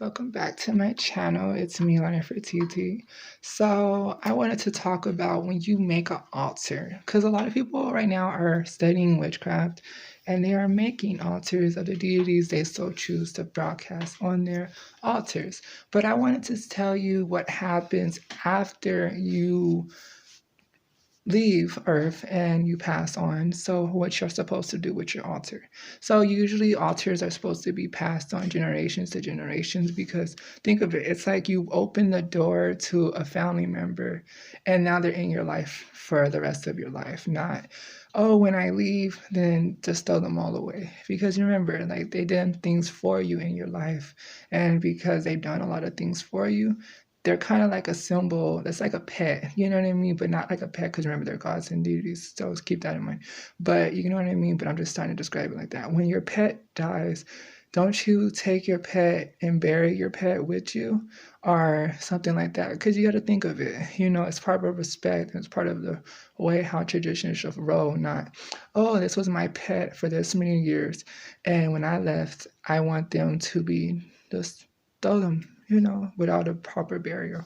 Welcome back to my channel. It's me, Nefertiti. So I wanted to talk about when you make an altar, because a lot of people right now are studying witchcraft and they are making altars of the deities they so choose to broadcast on their altars. But I wanted to tell you what happens after you leave Earth and you pass on. So, what you're supposed to do with your altar. So, usually altars are supposed to be passed on generations to generations because think of it, it's like you open the door to a family member and now they're in your life for the rest of your life. Not, oh, when I leave, then just throw them all away. Because remember, like they did things for you in your life. And because they've done a lot of things for you, they're kind of like a symbol. That's like a pet, you know what I mean? But not like a pet because remember they're gods and deities. So keep that in mind. But you know what I mean? But I'm just trying to describe it like that. When your pet dies, don't you take your pet and bury your pet with you or something like that? Because you got to think of it. You know, it's part of respect and it's part of the way how traditions should roll. Not, oh, this was my pet for this many years. And when I left, I want them to be just throw them, without a proper burial,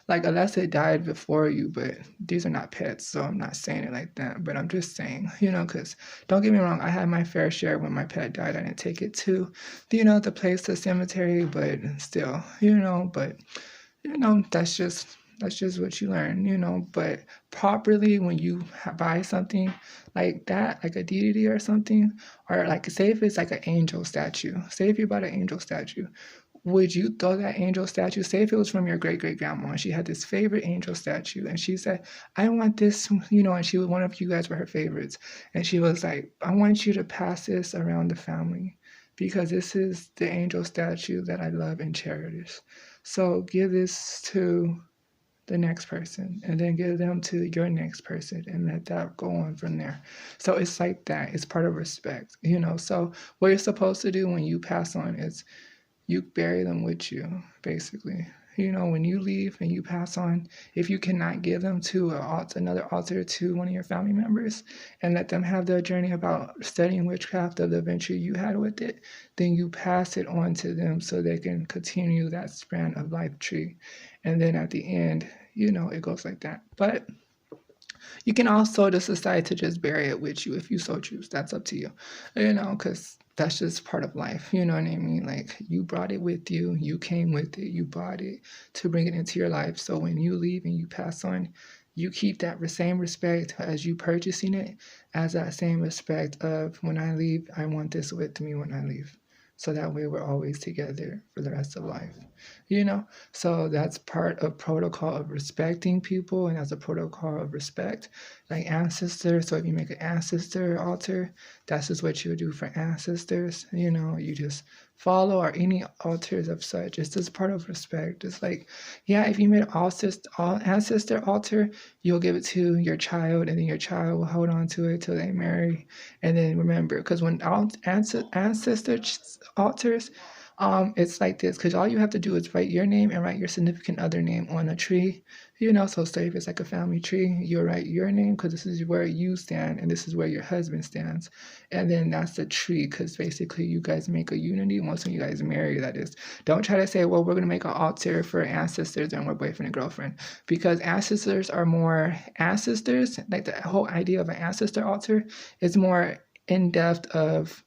like unless it died before you, but these are not pets, so I'm not saying it like that, but I'm just saying, because don't get me wrong, I had my fair share when my pet died. I didn't take it to, the place, the cemetery, but still, but that's just what you learn, but properly when you buy something like that, like a deity or something, or like say if it's like an angel statue, say if you bought an angel statue, would you throw that angel statue? Say if it was from your great great grandma and she had this favorite angel statue and she said, I want this, and she was one of you guys were her favorites. And she was like, I want you to pass this around the family because this is the angel statue that I love and cherish. So give this to the next person and then give them to your next person and let that go on from there. So it's like that. It's part of respect, So what you're supposed to do when you pass on is you bury them with you, basically. When you leave and you pass on, if you cannot give them to another altar to one of your family members and let them have their journey about studying witchcraft of the adventure you had with it, then you pass it on to them so they can continue that span of life tree. And then at the end, it goes like that. But you can also just decide to just bury it with you if you so choose. That's up to you, because that's just part of life. You know what I mean? Like you brought it with you, you came with it, you bought it to bring it into your life. So when you leave and you pass on, you keep that same respect as you purchasing it, as that same respect of when I leave, I want this with me when I leave. So that way we're always together for the rest of life, So that's part of protocol of respecting people, and that's a protocol of respect, like ancestors. So if you make an ancestor altar, that's just what you would do for ancestors. You just follow or any altars of such. It's just part of respect. It's like, yeah, if you made an ancestor altar, you'll give it to your child, and then your child will hold on to it till they marry. And then remember, because when ancestor altars, it's like this, because all you have to do is write your name and write your significant other name on a tree, So say if it's like a family tree, you'll write your name because this is where you stand and this is where your husband stands. And then that's the tree because basically you guys make a unity once when you guys marry, that is. Don't try to say, well, we're going to make an altar for ancestors and we're boyfriend and girlfriend, because ancestors are more ancestors. Like the whole idea of an ancestor altar is more in depth of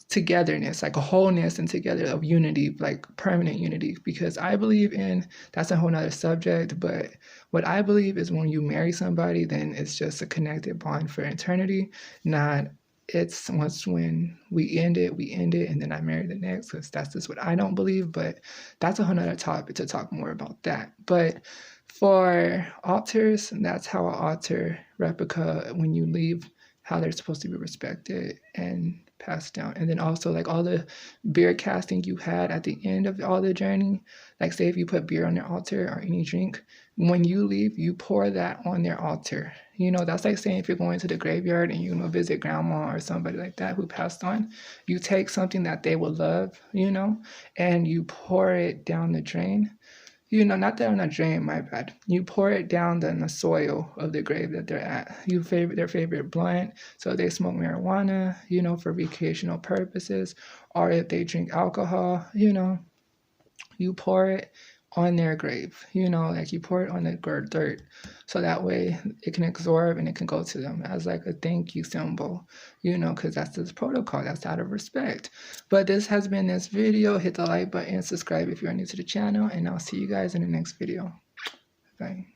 togetherness, like a wholeness and together of unity, like permanent unity. Because I believe in, that's a whole nother subject, but what I believe is when you marry somebody, then it's just a connected bond for eternity, not it's once when we end it, and then I marry the next, because that's just what I don't believe. But that's a whole nother topic to talk more about that. But for altars, that's how an altar replica, when you leave, how they're supposed to be respected and passed down. And then also like all the beer casting you had at the end of all the journey, like say if you put beer on their altar or any drink, when you leave, you pour that on their altar. That's like saying if you're going to the graveyard and visit grandma or somebody like that who passed on, you take something that they will love, and you pour it down the drain, not that on a drain, my bad. You pour it down in the soil of the grave that they're at. Their favorite blunt, so they smoke marijuana, for recreational purposes, or if they drink alcohol, you pour it on their grave, like you pour it on the dirt, so that way it can absorb and it can go to them as like a thank you symbol, because that's this protocol, that's out of respect. But this has been this video. Hit the like button, subscribe if you're new to the channel, and I'll see you guys in the next video. Bye.